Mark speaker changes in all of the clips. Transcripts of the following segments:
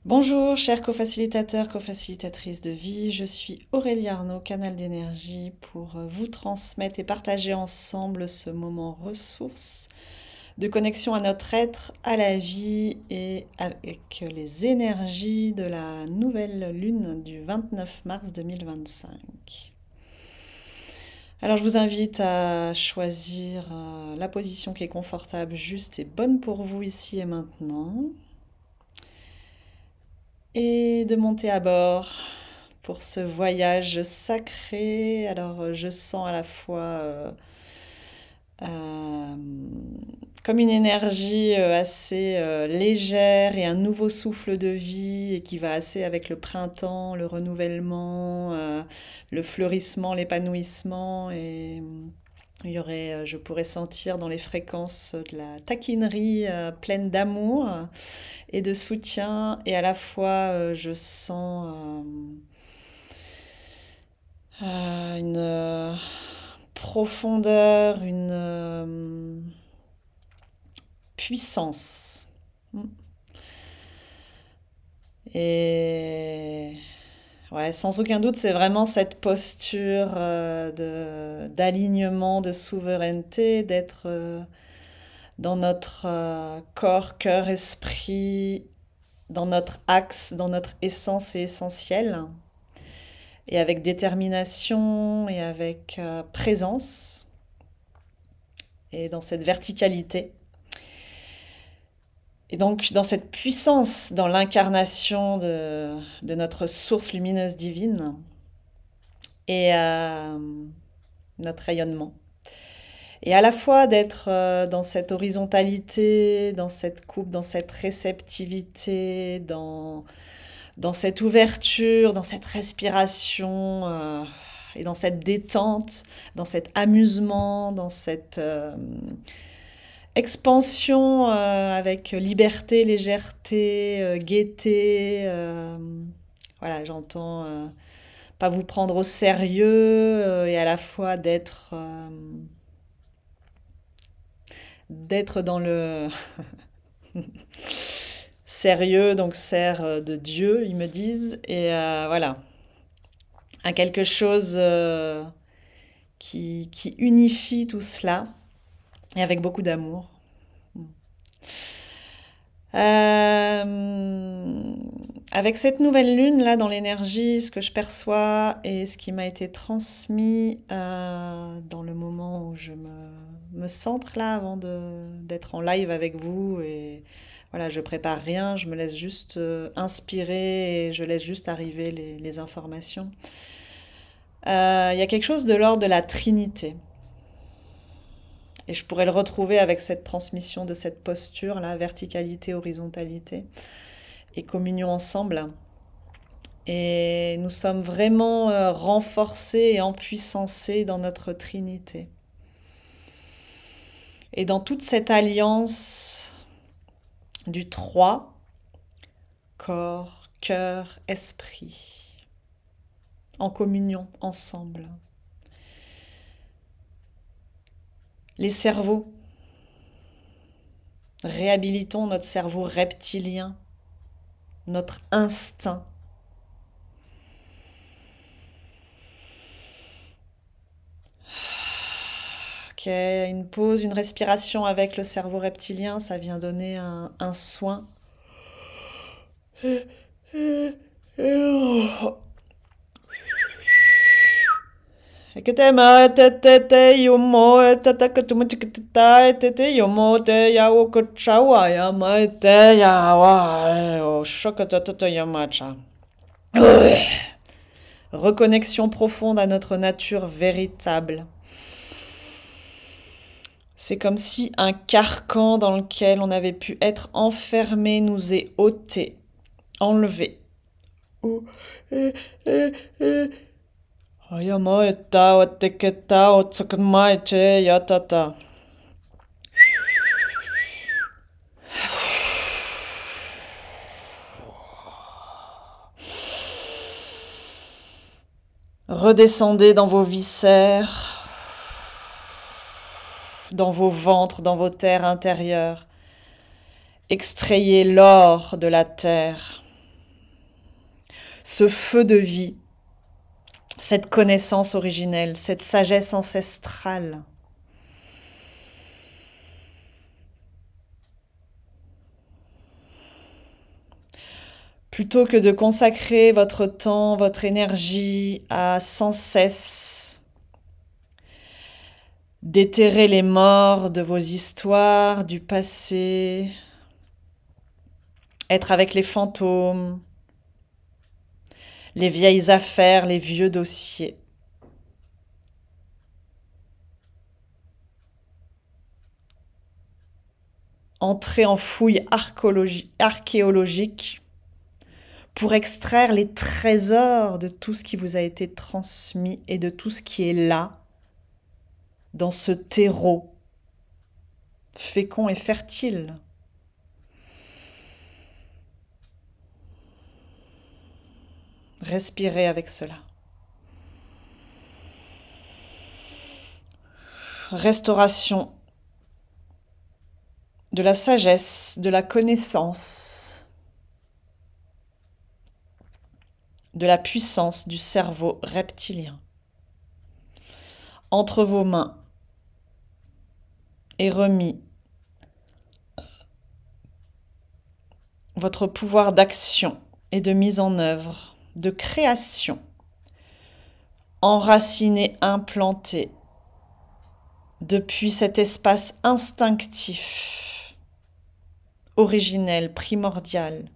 Speaker 1: Bonjour, chers co-facilitateurs, co-facilitatrices de vie. Je suis Aurélie Arnaud, canal d'énergie, pour vous transmettre et partager ensemble ce moment ressource de connexion à notre être, à la vie et avec les énergies de la nouvelle lune du 29 mars 2025. Alors je vous invite à choisir la position qui est confortable, juste et bonne pour vous ici et maintenant, et de monter à bord pour ce voyage sacré. Alors je sens à la fois euh, comme une énergie assez légère et un nouveau souffle de vie et qui va assez avec le printemps, le renouvellement, le fleurissement, l'épanouissement. Et il y aurait, je pourrais sentir dans les fréquences de la taquinerie pleine d'amour et de soutien, et à la fois je sens une profondeur, une puissance. Et ouais, sans aucun doute, c'est vraiment cette posture d'alignement, de souveraineté, d'être dans notre corps, cœur, esprit, dans notre axe, dans notre essence et essentiel, et avec détermination et avec présence, et dans cette verticalité. Et donc dans cette puissance, dans l'incarnation de notre source lumineuse divine et notre rayonnement. Et à la fois d'être dans cette horizontalité, dans cette coupe, dans cette réceptivité, dans cette ouverture, dans cette respiration et dans cette détente, dans cet amusement, dans cette expansion avec liberté, légèreté, gaieté. Voilà, j'entends pas vous prendre au sérieux et à la fois d'être dans le sérieux, donc serre de Dieu, ils me disent. Et voilà, à quelque chose qui unifie tout cela, et avec beaucoup d'amour. Avec cette nouvelle lune là dans l'énergie, ce que je perçois et ce qui m'a été transmis dans le moment où je me centre là avant d'être en live avec vous, et voilà, je prépare rien, je me laisse juste inspirer et je laisse juste arriver les informations. Il y a quelque chose de l'ordre de la Trinité. Et je pourrais le retrouver avec cette transmission de cette posture là, verticalité, horizontalité et communion ensemble. Et nous sommes vraiment renforcés et empuissancés dans notre Trinité. Et dans toute cette alliance du 3, corps, cœur, esprit, en communion ensemble. Les cerveaux, réhabilitons notre cerveau reptilien, notre instinct. Ok, une pause, une respiration avec le cerveau reptilien, ça vient donner un soin. Reconnexion profonde à notre nature véritable. C'est comme si un carcan dans lequel on avait pu être enfermé nous est ôté, enlevé. Redescendez dans vos viscères, dans vos ventres, dans vos terres intérieures. Extrayez l'or de la terre. ce feu de vie, cette connaissance originelle, cette sagesse ancestrale. Plutôt que de consacrer votre temps, votre énergie à sans cesse déterrer les morts de vos histoires, du passé, être avec les fantômes, les vieilles affaires, les vieux dossiers. Entrez en fouille archéologique pour extraire les trésors de tout ce qui vous a été transmis et de tout ce qui est là, dans ce terreau fécond et fertile. Respirez avec cela. Restauration de la sagesse, de la connaissance, de la puissance du cerveau reptilien. Entre vos mains est remis votre pouvoir d'action et de mise en œuvre, de création, enraciné, implanté depuis cet espace instinctif, originel, primordial,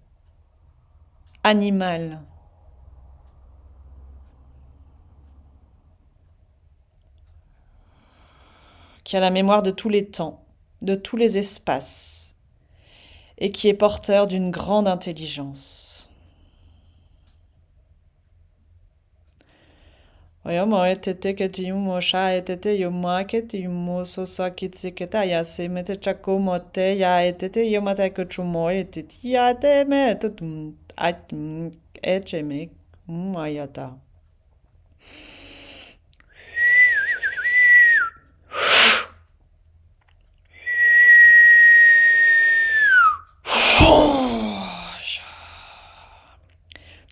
Speaker 1: animal, qui a la mémoire de tous les temps, de tous les espaces, et qui est porteur d'une grande intelligence. Oyama etete keti yumo sha etete yuma keti yumo sosa kitsiketa ya se mete chako mote ya etete yomata kuchumo etete ya te me tutum at echeme mayata.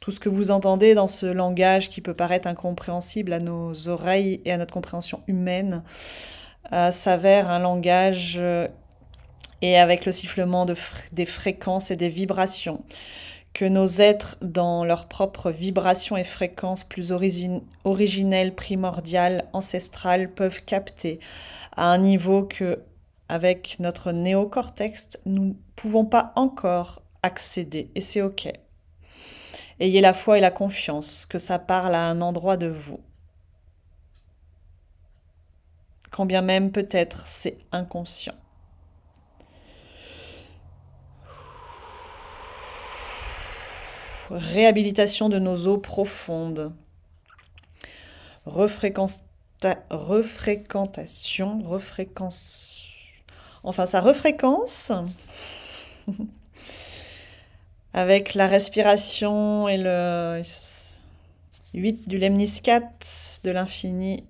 Speaker 1: Tout ce que vous entendez dans ce langage qui peut paraître incompréhensible à nos oreilles et à notre compréhension humaine s'avère un langage et avec le sifflement des fréquences et des vibrations que nos êtres, dans leurs propres vibrations et fréquences plus originelles, primordiales, ancestrales, peuvent capter à un niveau que, avec notre néocortex, nous ne pouvons pas encore accéder. Et c'est OK. Ayez la foi et la confiance que ça parle à un endroit de vous. Quand bien même peut-être c'est inconscient. Réhabilitation de nos eaux profondes. Enfin, ça refréquence avec la respiration et le 8 du lemniscat de l'infini.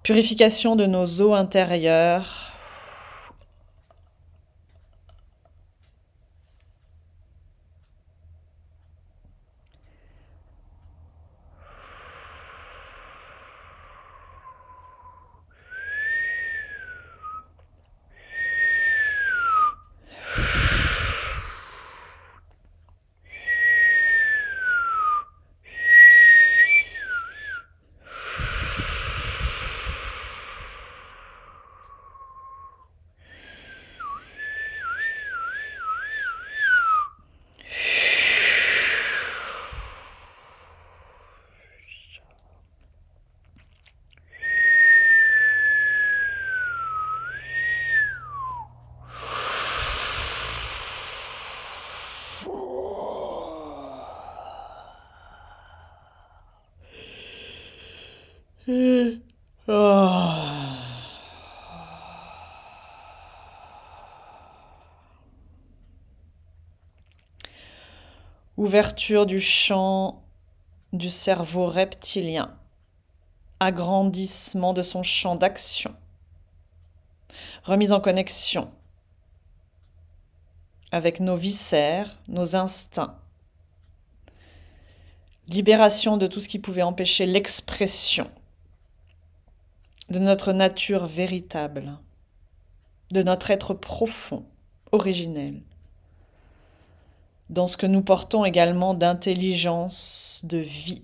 Speaker 1: Purification de nos eaux intérieures. Ouverture du champ du cerveau reptilien. Agrandissement de son champ d'action. Remise en connexion avec nos viscères, nos instincts. Libération de tout ce qui pouvait empêcher l'expression de notre nature véritable, de notre être profond, originel, dans ce que nous portons également d'intelligence, de vie.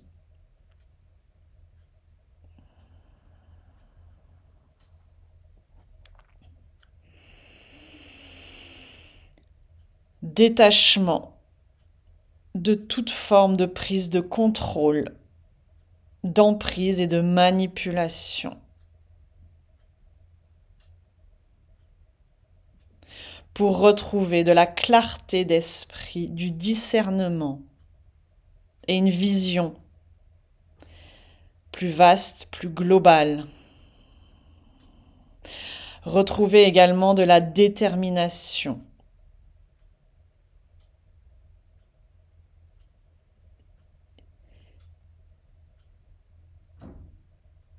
Speaker 1: Détachement de toute forme de prise de contrôle, d'emprise et de manipulation. Pour retrouver de la clarté d'esprit, du discernement et une vision plus vaste, plus globale. Retrouver également de la détermination.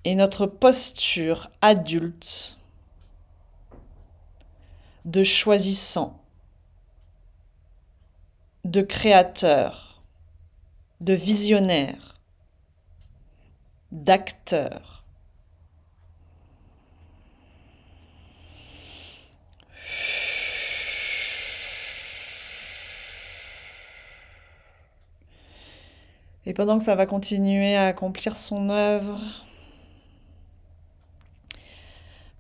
Speaker 1: Et notre posture adulte de choisissant, de créateur, de visionnaire, d'acteur. Et pendant que ça va continuer à accomplir son œuvre,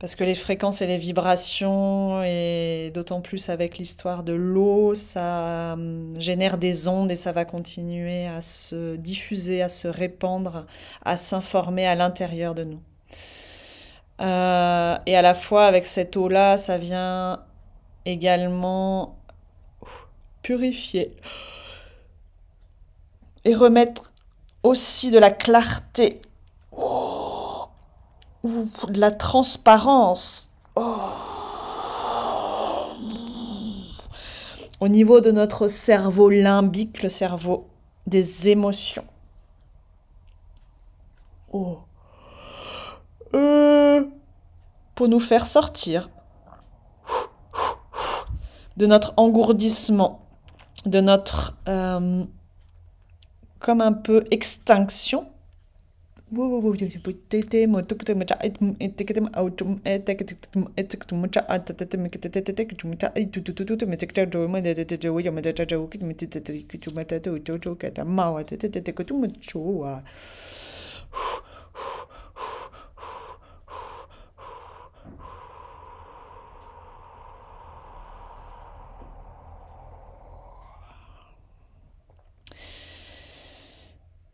Speaker 1: parce que les fréquences et les vibrations, et d'autant plus avec l'histoire de l'eau, ça génère des ondes et ça va continuer à se diffuser, à se répandre, à s'informer à l'intérieur de nous. Et à la fois avec cette eau-là, ça vient également purifier et remettre aussi de la clarté. Ou de la transparence au niveau de notre cerveau limbique, le cerveau des émotions. Pour nous faire sortir de notre engourdissement, de notre comme un peu extinction.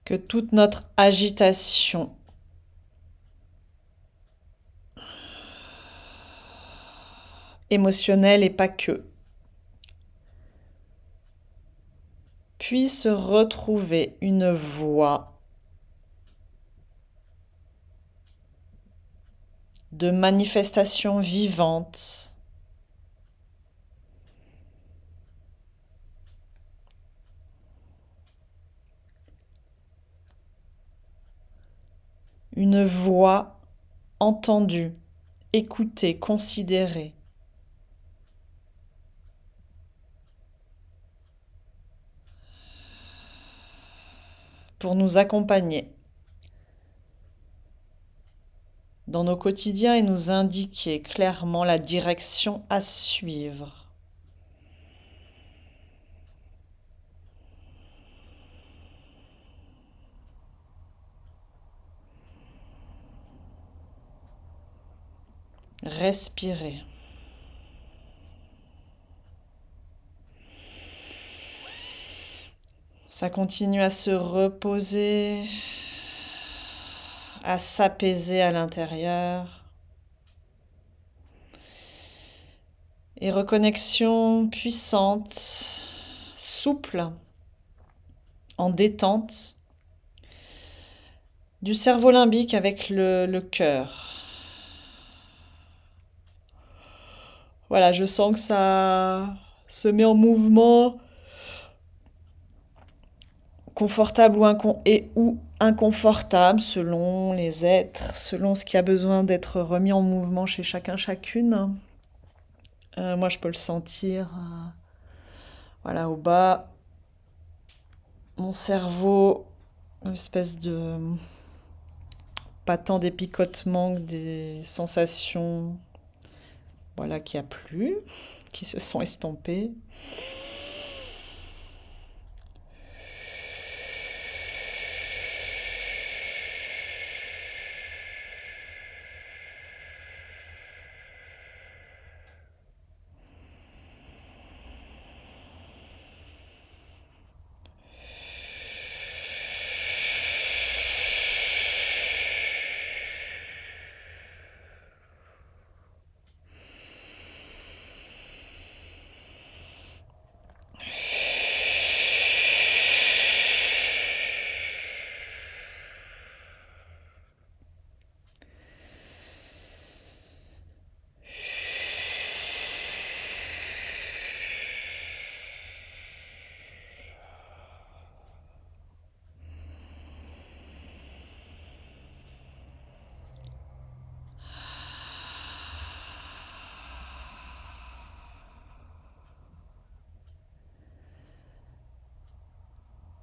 Speaker 1: Que toute notre agitation émotionnelle et pas que puisse retrouver une voie de manifestation vivante une voix entendue, écoutée, considérée. Pour nous accompagner dans nos quotidiens et nous indiquer clairement la direction à suivre. Respirez. Ça continue à se reposer, à s'apaiser à l'intérieur. Et reconnexion puissante, souple, en détente, du cerveau limbique avec le cœur. Voilà, je sens que ça se met en mouvement confortable ou inconfortable selon les êtres, selon ce qui a besoin d'être remis en mouvement chez chacun, chacune. Moi, je peux le sentir, voilà, au bas, mon cerveau, une espèce de, pas tant des picotements que des sensations, voilà, qui a plu, qui se sont estompées.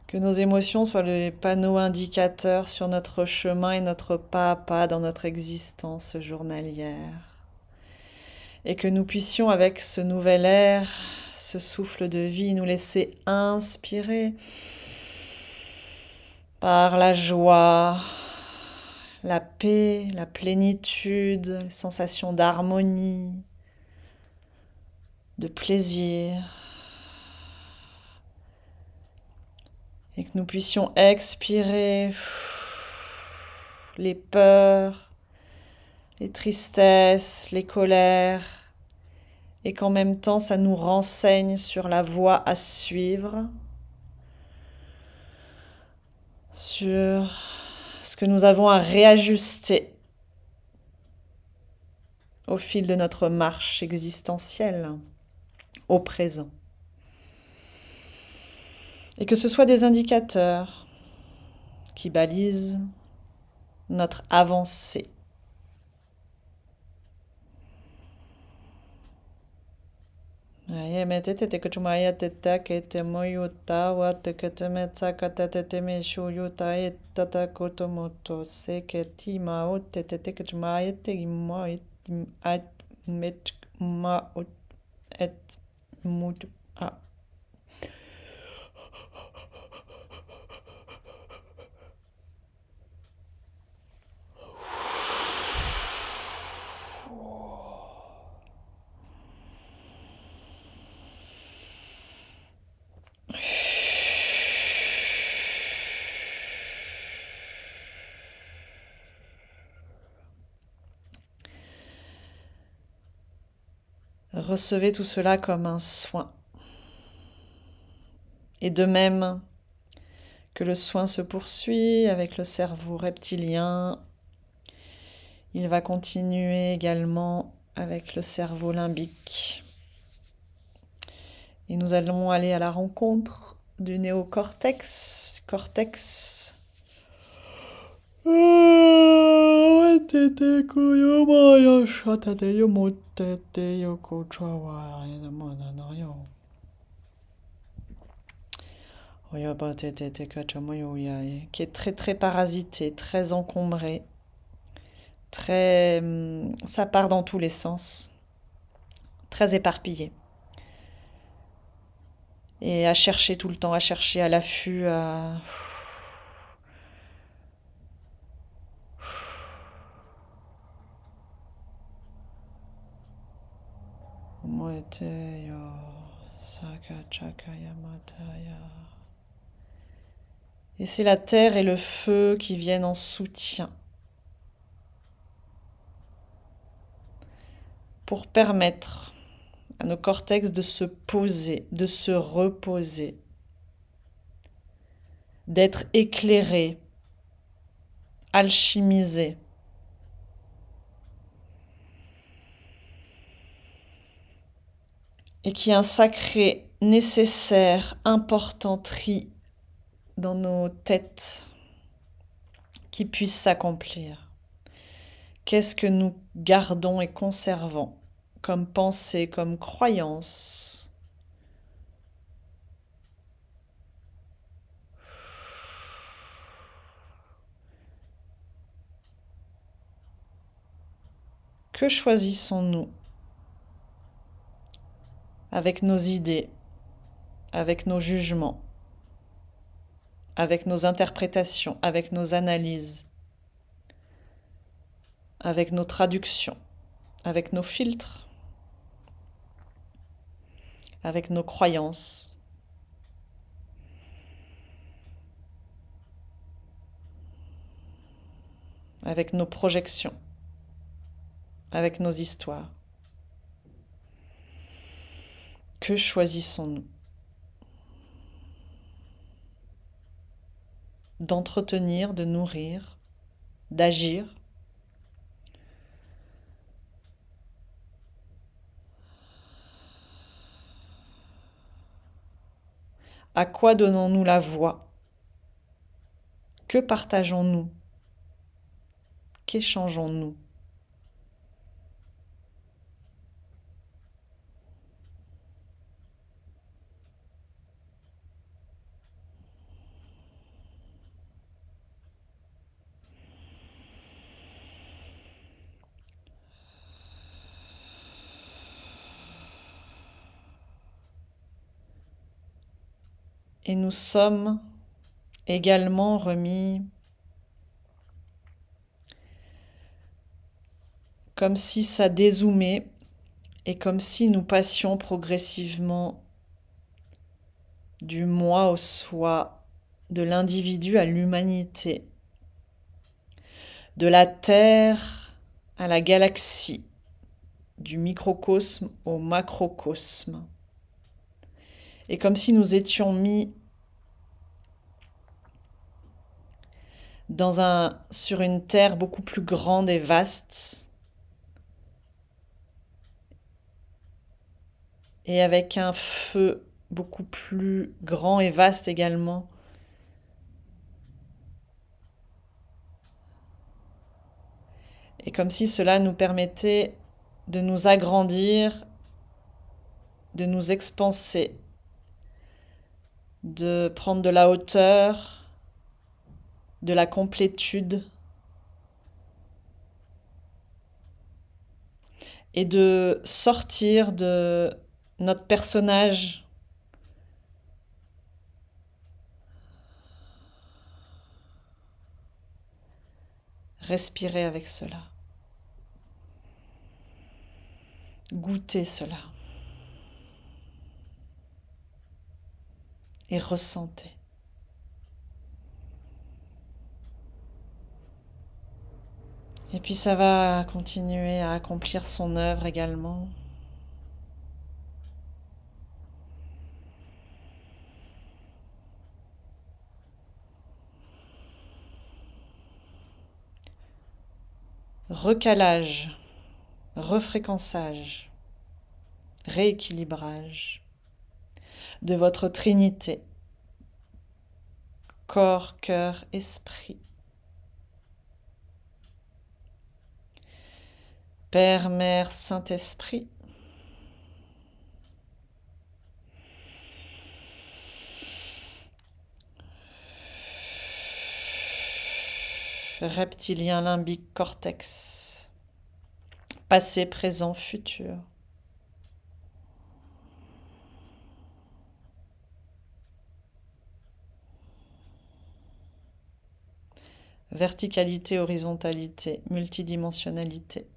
Speaker 1: Que nos émotions soient les panneaux indicateurs sur notre chemin et notre pas à pas dans notre existence journalière. Et que nous puissions, avec ce nouvel air, ce souffle de vie, nous laisser inspirer par la joie, la paix, la plénitude, les sensations d'harmonie, de plaisir. Et que nous puissions expirer les peurs, les tristesses, les colères, et qu'en même temps ça nous renseigne sur la voie à suivre, sur ce que nous avons à réajuster au fil de notre marche existentielle au présent. Et que ce soit des indicateurs qui balisent notre avancée. Recevez tout cela comme un soin. Et de même que le soin se poursuit avec le cerveau reptilien, il va continuer également avec le cerveau limbique. Et nous allons aller à la rencontre du néocortex, cortex. Qui est très très parasité, très encombré, très, ça part dans tous les sens, très éparpillé. Et à chercher tout le temps, à chercher à l'affût, à... Et c'est la terre et le feu qui viennent en soutien pour permettre à nos cortex de se poser, de se reposer, d'être éclairés, alchimisés. Et qui est un sacré, nécessaire, important tri dans nos têtes qui puisse s'accomplir? Qu'est-ce que nous gardons et conservons comme pensée, comme croyance? Que choisissons-nous avec nos idées, avec nos jugements, avec nos interprétations, avec nos analyses, avec nos traductions, avec nos filtres, avec nos croyances? Avec nos projections, avec nos histoires. Que choisissons-nous d'entretenir, de nourrir, d'agir? À quoi donnons-nous la voix? Que partageons-nous? Qu'échangeons-nous? Et nous sommes également remis comme si ça dézoomait et comme si nous passions progressivement du moi au soi, de l'individu à l'humanité, de la Terre à la galaxie, du microcosme au macrocosme. Et comme si nous étions mis sur une terre beaucoup plus grande et vaste, et avec un feu beaucoup plus grand et vaste également. Et comme si cela nous permettait de nous agrandir, de nous expanser, de prendre de la hauteur, de la complétude, et de sortir de notre personnage respirer avec cela, goûter cela et ressentir. Et puis ça va continuer à accomplir son œuvre également. Recalage, refréquençage, rééquilibrage de votre trinité, corps, cœur, esprit. Père, Mère, Saint-Esprit. Reptilien, limbique, cortex. Passé, présent, futur. Verticalité, horizontalité, multidimensionnalité.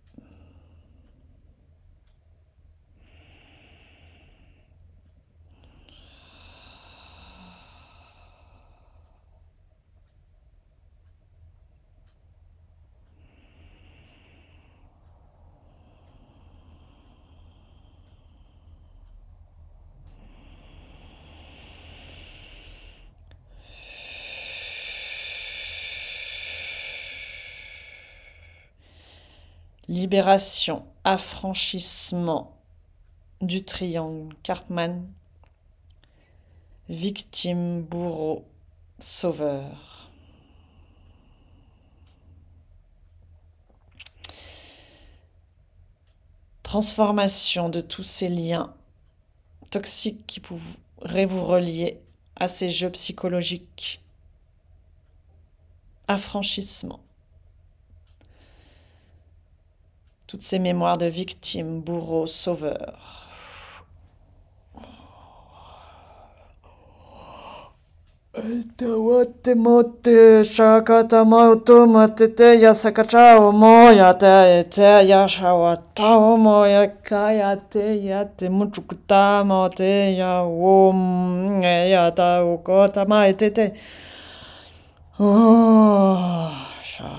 Speaker 1: Libération, affranchissement du triangle Karpman, victime, bourreau, sauveur. Transformation de tous ces liens toxiques qui pourraient vous relier à ces jeux psychologiques. Affranchissement. Toutes ces mémoires de victimes, bourreaux, sauveurs. Tawate mote shakata mauto matete yasakachao moya te yashawatao moya kayate yate muchukuta mote ya om yata ukota maitete. Oh, sha.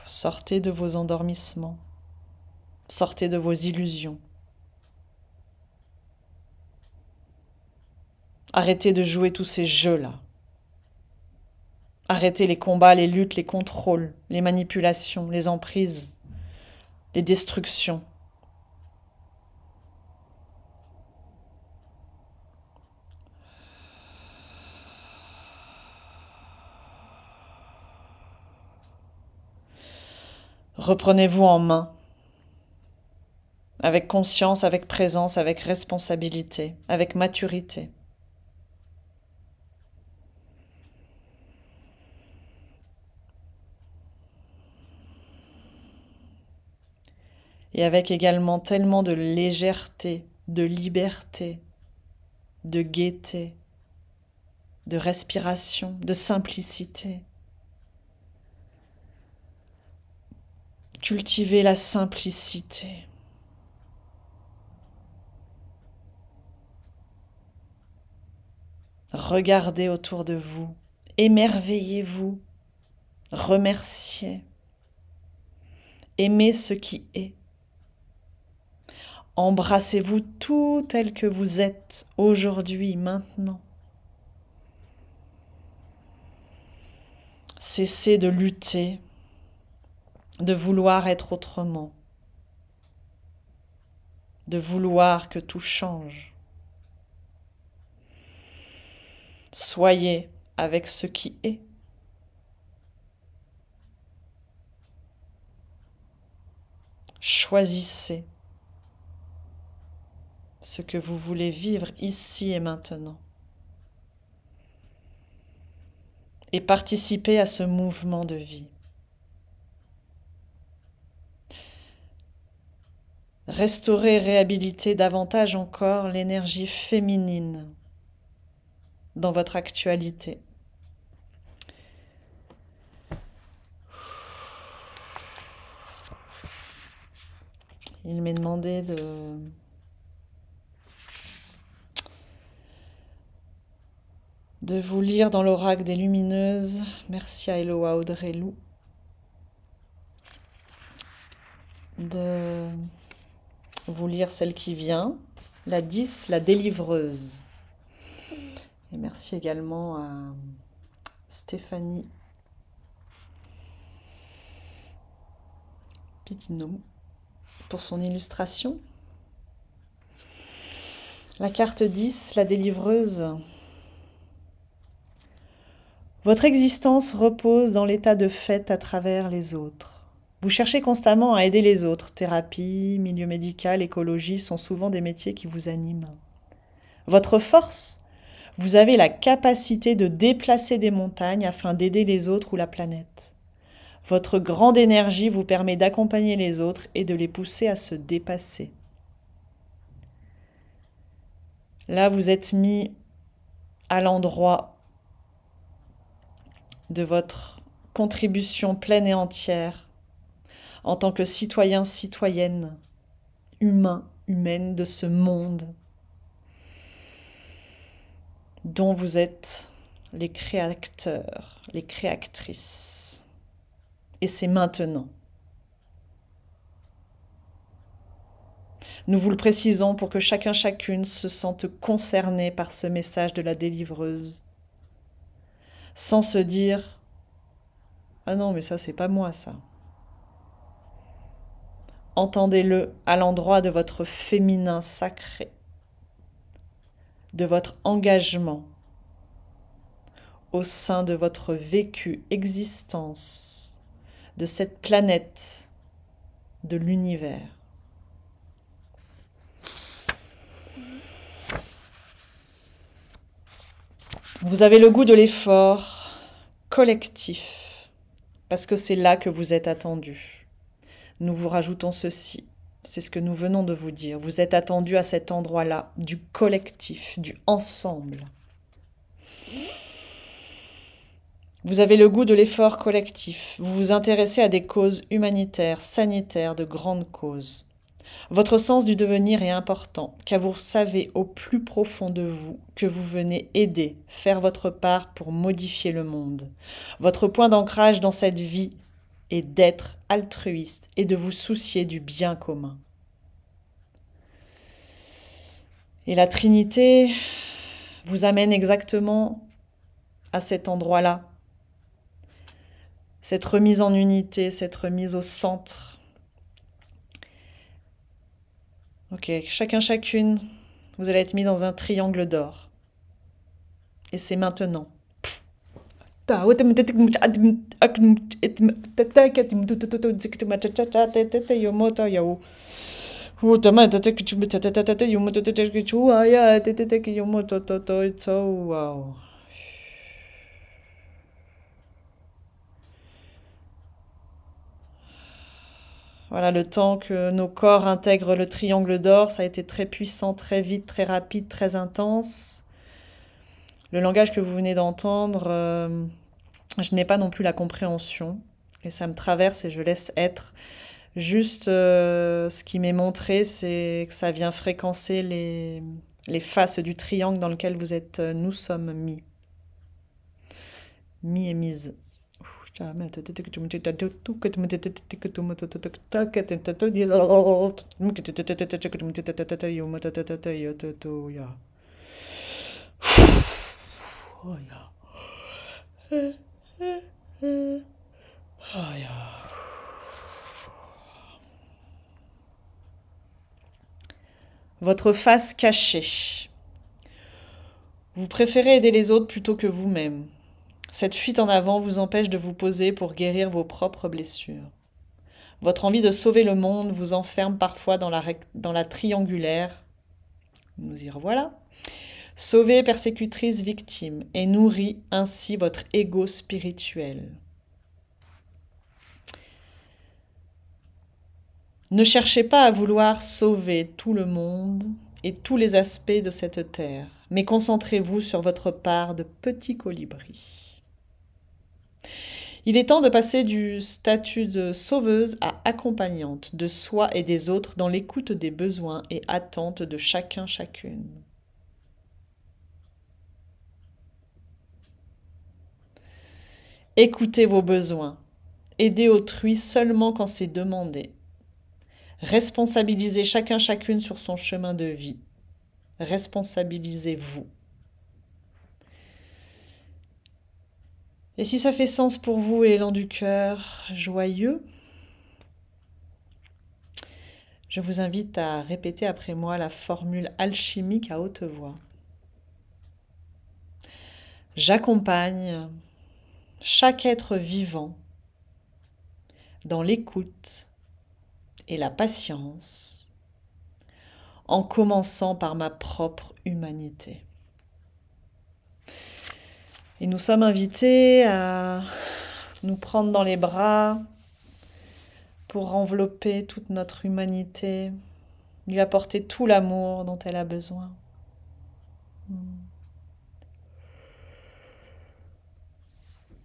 Speaker 1: Sortez de vos endormissements. Sortez de vos illusions. Arrêtez de jouer tous ces jeux-là. Arrêtez les combats, les luttes, les contrôles, les manipulations, les emprises, les destructions. Reprenez-vous en main, avec conscience, avec présence, avec responsabilité, avec maturité. Et avec également tellement de légèreté, de liberté, de gaieté, de respiration, de simplicité. Cultivez la simplicité. Regardez autour de vous, émerveillez-vous, remerciez, aimez ce qui est. Embrassez-vous tout tel que vous êtes aujourd'hui, maintenant. Cessez de lutter, de vouloir être autrement, de vouloir que tout change. Soyez avec ce qui est. Choisissez ce que vous voulez vivre ici et maintenant. Et participez à ce mouvement de vie. Restaurez, réhabilitez davantage encore l'énergie féminine dans votre actualité. Il m'est demandé de vous lire dans l'oracle des lumineuses. Merci à Eloa Audrey Lou. De vous lire celle qui vient, la 10, la délivreuse. Et merci également à Stéphanie Pitino pour son illustration. La carte 10, la délivreuse. Votre existence repose dans l'état de fait à travers les autres. Vous cherchez constamment à aider les autres. Thérapie, milieu médical, écologie sont souvent des métiers qui vous animent. Votre force, vous avez la capacité de déplacer des montagnes afin d'aider les autres ou la planète. Votre grande énergie vous permet d'accompagner les autres et de les pousser à se dépasser. Là, vous êtes mis à l'endroit de votre contribution pleine et entière en tant que citoyen, citoyenne, humain, humaine de ce monde dont vous êtes les créateurs, les créatrices. Et c'est maintenant. Nous vous le précisons pour que chacun, chacune se sente concerné par ce message de la délivreuse, sans se dire « Ah non, mais ça, c'est pas moi, ça. » Entendez-le à l'endroit de votre féminin sacré, de votre engagement au sein de votre vécu existence, de cette planète, de l'univers. Vous avez le goût de l'effort collectif, parce que c'est là que vous êtes attendu. Nous vous rajoutons ceci, c'est ce que nous venons de vous dire. Vous êtes attendu à cet endroit-là, du collectif, du ensemble. Vous avez le goût de l'effort collectif. Vous vous intéressez à des causes humanitaires, sanitaires, de grandes causes. Votre sens du devenir est important, car vous savez au plus profond de vous que vous venez aider, faire votre part pour modifier le monde. Votre point d'ancrage dans cette vie est d'être altruiste et de vous soucier du bien commun. Et la Trinité vous amène exactement à cet endroit-là. Cette remise en unité, cette remise au centre. Ok, chacun, chacune, vous allez être mis dans un triangle d'or. Et c'est maintenant. Voilà, le temps que nos corps intègrent le triangle d'or, ça a été très puissant, très vite, très rapide, très intense. Le langage que vous venez d'entendre, je n'ai pas non plus la compréhension. Et ça me traverse et je laisse être. Juste, ce qui m'est montré, c'est que ça vient fréquencer les faces du triangle dans lequel vous êtes, nous sommes mis. Mis et mise. Votre face cachée. Vous préférez aider les autres plutôt que vous-même. Cette fuite en avant vous empêche de vous poser pour guérir vos propres blessures. Votre envie de sauver le monde vous enferme parfois dans la triangulaire. Nous y revoilà. Sauver persécutrice victime et nourrit ainsi votre ego spirituel. Ne cherchez pas à vouloir sauver tout le monde et tous les aspects de cette terre, mais concentrez-vous sur votre part de petit colibri. Il est temps de passer du statut de sauveuse à accompagnante de soi et des autres dans l'écoute des besoins et attentes de chacun, chacune. Écoutez vos besoins. Aidez autrui seulement quand c'est demandé. Responsabilisez chacun, chacune sur son chemin de vie. Responsabilisez-vous. Et si ça fait sens pour vous, élan du cœur joyeux, je vous invite à répéter après moi la formule alchimique à haute voix. J'accompagne chaque être vivant dans l'écoute et la patience, en commençant par ma propre humanité. Et nous sommes invités à nous prendre dans les bras pour envelopper toute notre humanité, lui apporter tout l'amour dont elle a besoin.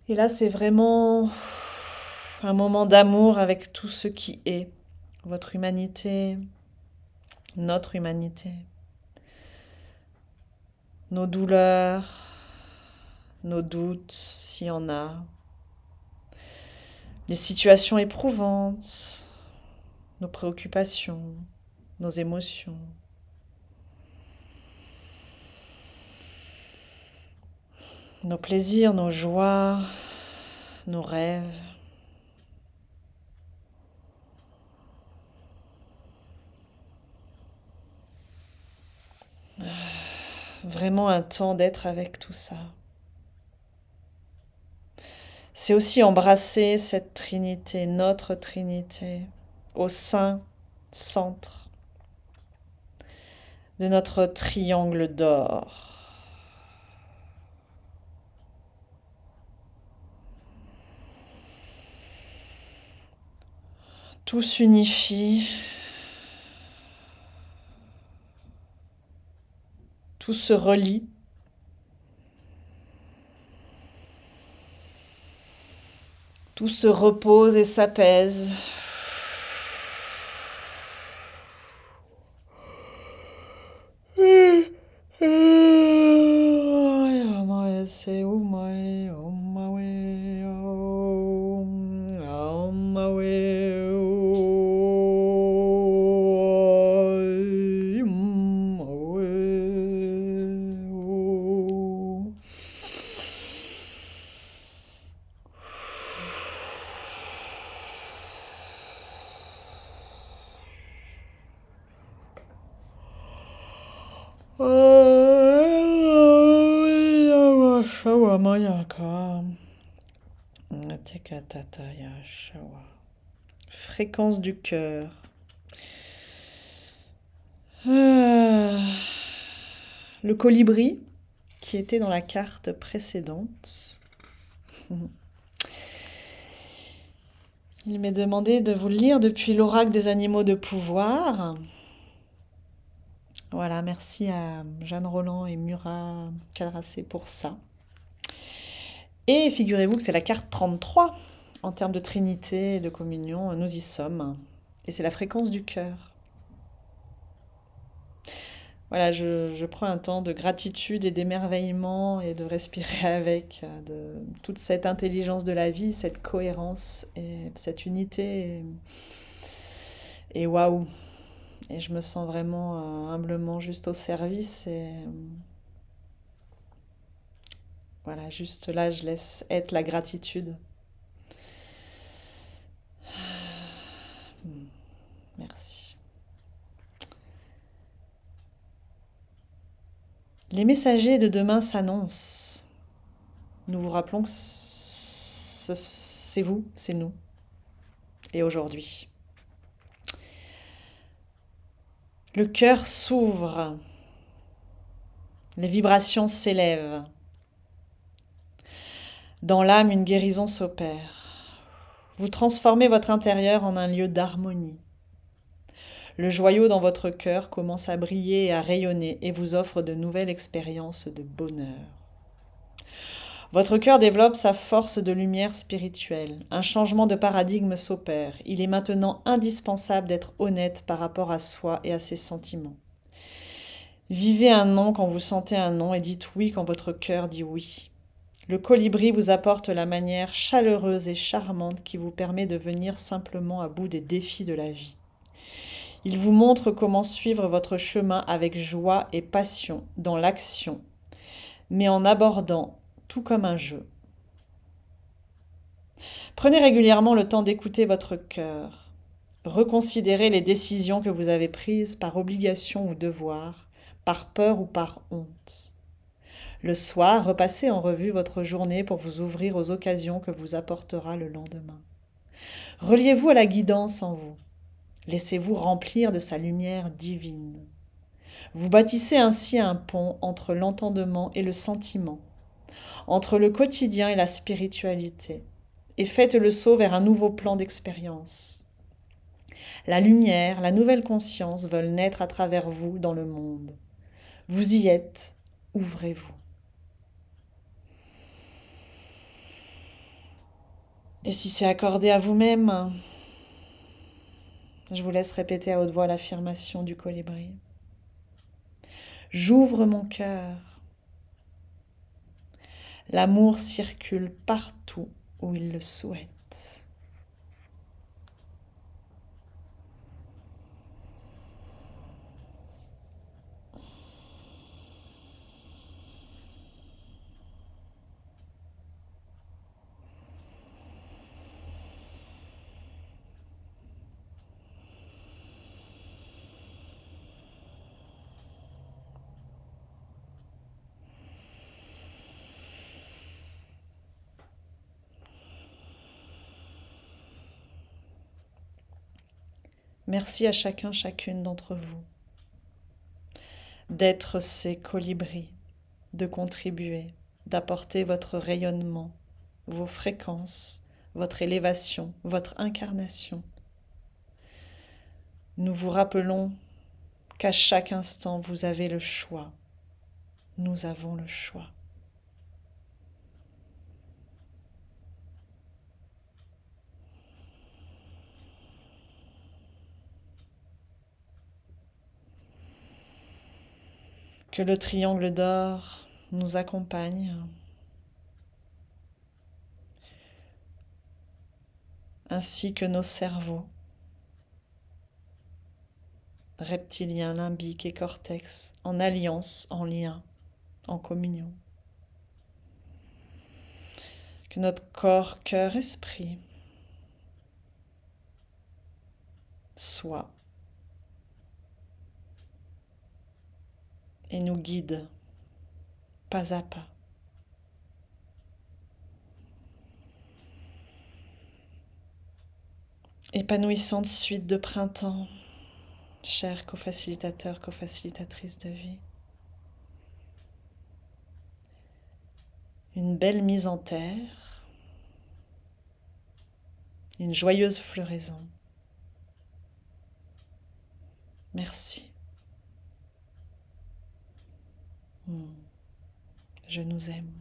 Speaker 1: Et là, c'est vraiment un moment d'amour avec tout ce qui est, votre humanité, notre humanité, nos douleurs, nos doutes, s'il y en a, les situations éprouvantes, nos préoccupations, nos émotions. Nos plaisirs, nos joies, nos rêves. vraiment un temps d'être avec tout ça. C'est aussi embrasser cette Trinité, notre Trinité, au sein, centre de notre triangle d'or. Tout s'unifie, tout se relie. Tout se repose et s'apaise. Fréquence du cœur. Le colibri qui était dans la carte précédente. Il m'est demandé de vous le lire depuis l'oracle des animaux de pouvoir. Voilà, merci à Jeanne Roland et Murat Cadracé pour ça. Et figurez-vous que c'est la carte 33 en termes de trinité et de communion, nous y sommes. Et c'est la fréquence du cœur. Voilà, je prends un temps de gratitude et d'émerveillement et de respirer avec de toute cette intelligence de la vie, cette cohérence et cette unité. Et waouh! Et je me sens vraiment humblement juste au service et voilà, juste là, je laisse être la gratitude. Merci. Les messagers de demain s'annoncent. Nous vous rappelons que c'est vous, c'est nous. Et aujourd'hui. Le cœur s'ouvre. Les vibrations s'élèvent. Dans l'âme, une guérison s'opère. Vous transformez votre intérieur en un lieu d'harmonie. Le joyau dans votre cœur commence à briller et à rayonner et vous offre de nouvelles expériences de bonheur. Votre cœur développe sa force de lumière spirituelle. Un changement de paradigme s'opère. Il est maintenant indispensable d'être honnête par rapport à soi et à ses sentiments. Vivez un non quand vous sentez un non et dites oui quand votre cœur dit oui. Le colibri vous apporte la manière chaleureuse et charmante qui vous permet de venir simplement à bout des défis de la vie. Il vous montre comment suivre votre chemin avec joie et passion dans l'action, mais en abordant tout comme un jeu. Prenez régulièrement le temps d'écouter votre cœur. Reconsidérez les décisions que vous avez prises par obligation ou devoir, par peur ou par honte. Le soir, repassez en revue votre journée pour vous ouvrir aux occasions que vous apportera le lendemain. Reliez-vous à la guidance en vous. Laissez-vous remplir de sa lumière divine. Vous bâtissez ainsi un pont entre l'entendement et le sentiment, entre le quotidien et la spiritualité, et faites le saut vers un nouveau plan d'expérience. La lumière, la nouvelle conscience veulent naître à travers vous dans le monde. Vous y êtes, ouvrez-vous. Et si c'est accordé à vous-même, je vous laisse répéter à haute voix l'affirmation du colibri. J'ouvre mon cœur. L'amour circule partout où il le souhaite. Merci à chacun, chacune d'entre vous d'être ces colibris, de contribuer, d'apporter votre rayonnement, vos fréquences, votre élévation, votre incarnation. Nous vous rappelons qu'à chaque instant, vous avez le choix. Nous avons le choix. Que le triangle d'or nous accompagne, ainsi que nos cerveaux, reptiliens, limbiques et cortex, en alliance, en lien, en communion. Que notre corps, cœur, esprit soit et nous guide pas à pas. Épanouissante suite de printemps, chers co-facilitateurs, co-facilitatrices de vie. Une belle mise en terre, une joyeuse floraison. Merci. Je nous aime.